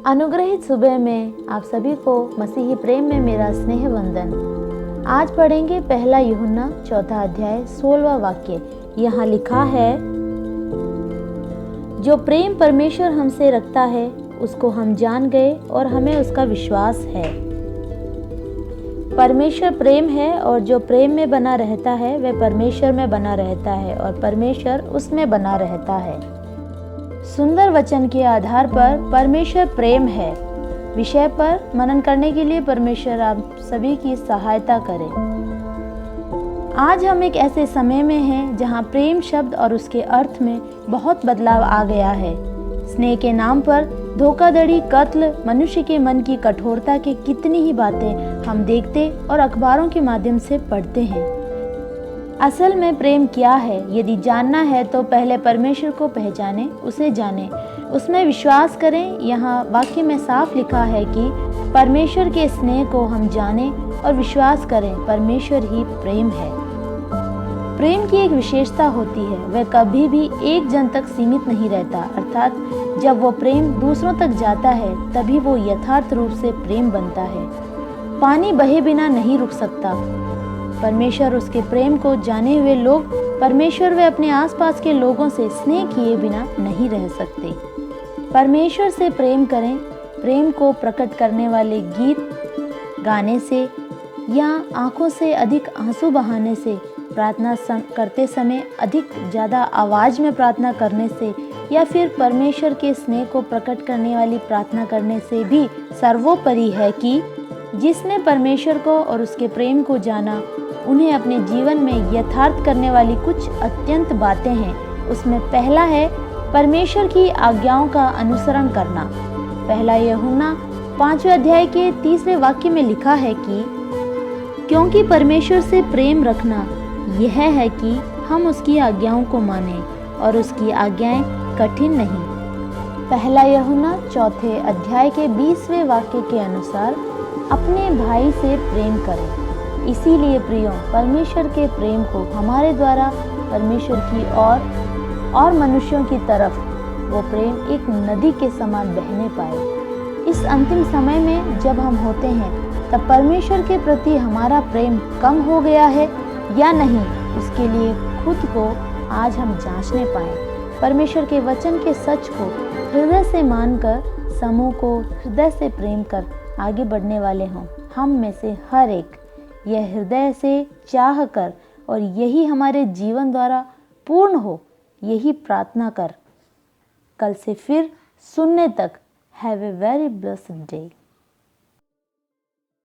अनुग्रहित सुबह में आप सभी को मसीही प्रेम में मेरा स्नेह वंदन। आज पढ़ेंगे पहला यूहन्ना 4 अध्याय 16वां वाक्य। यहाँ लिखा है, जो प्रेम परमेश्वर हमसे रखता है उसको हम जान गए और हमें उसका विश्वास है। परमेश्वर प्रेम है और जो प्रेम में बना रहता है वह परमेश्वर में बना रहता है और परमेश्वर उसमें बना रहता है। सुंदर वचन के आधार पर परमेश्वर प्रेम है विषय पर मनन करने के लिए परमेश्वर आप सभी की सहायता करें। आज हम एक ऐसे समय में हैं जहां प्रेम शब्द और उसके अर्थ में बहुत बदलाव आ गया है। स्नेह के नाम पर धोखाधड़ी, कत्ल, मनुष्य के मन की कठोरता के कितनी ही बातें हम देखते और अखबारों के माध्यम से पढ़ते हैं। असल में प्रेम क्या है? यदि जानना है तो पहले परमेश्वर को पहचाने, उसे जाने, उसमें विश्वास करें। यहाँ वाक्य में साफ लिखा है कि परमेश्वर के स्नेह को हम जाने और विश्वास करें। परमेश्वर ही प्रेम है। प्रेम की एक विशेषता होती है, वह कभी भी एक जन तक सीमित नहीं रहता, अर्थात जब वो प्रेम दूसरों तक जाता है तभी वो यथार्थ रूप से प्रेम बनता है। पानी बहे बिना नहीं रुक सकता। परमेश्वर उसके प्रेम को जाने हुए लोग परमेश्वर व अपने आसपास के लोगों से स्नेह किए बिना नहीं रह सकते। परमेश्वर से प्रेम करें। प्रेम को प्रकट करने वाले गीत गाने से या आंखों से अधिक आंसू बहाने से, प्रार्थना करते समय अधिक ज़्यादा आवाज़ में प्रार्थना करने से या फिर परमेश्वर के स्नेह को प्रकट करने वाली प्रार्थना करने से भी सर्वोपरि है कि जिसने परमेश्वर को और उसके प्रेम को जाना, उन्हें अपने जीवन में यथार्थ करने वाली कुछ अत्यंत बातें हैं। उसमें पहला है परमेश्वर की आज्ञाओं का अनुसरण करना। पहला यूहन्ना 5 अध्याय के 3 वाक्य में लिखा है कि क्योंकि परमेश्वर से प्रेम रखना यह है कि हम उसकी आज्ञाओं को मानें और उसकी आज्ञाएं कठिन नहीं। पहला यूहन्ना 4 अध्याय के 20वें वाक्य के अनुसार अपने भाई से प्रेम करें। इसीलिए प्रियो, परमेश्वर के प्रेम को हमारे द्वारा परमेश्वर की और मनुष्यों की तरफ वो प्रेम एक नदी के समान बहने पाए। इस अंतिम समय में जब हम होते हैं तब परमेश्वर के प्रति हमारा प्रेम कम हो गया है या नहीं, उसके लिए खुद को आज हम जांचने पाएं। परमेश्वर के वचन के सच को हृदय से मानकर, समूह को हृदय से प्रेम कर आगे बढ़ने वाले हों। हम में से हर एक यह हृदय से चाह कर और यही हमारे जीवन द्वारा पूर्ण हो, यही प्रार्थना कर। कल से फिर सुनने तक have a very blessed day.